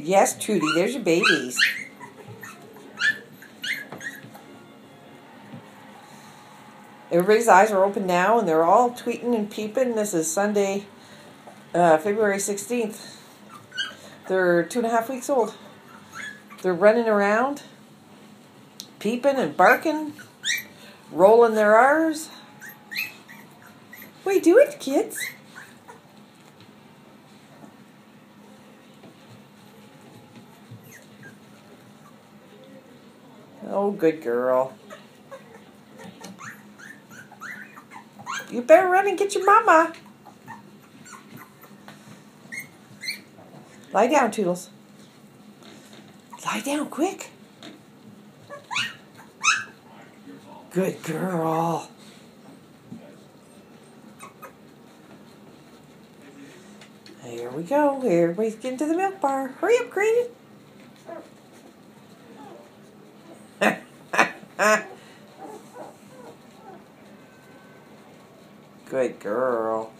Yes, Trudy, there's your babies. Everybody's eyes are open now, and they're all tweeting and peeping. This is Sunday, February 16th. They're 2.5 weeks old. They're running around, peeping and barking, rolling their R's. What are you doing, kids? Oh, good girl. You better run and get your mama. Lie down, Toodles. Lie down, quick. Good girl. Here we go. Everybody's getting to the milk bar. Hurry up, Grady. Good girl.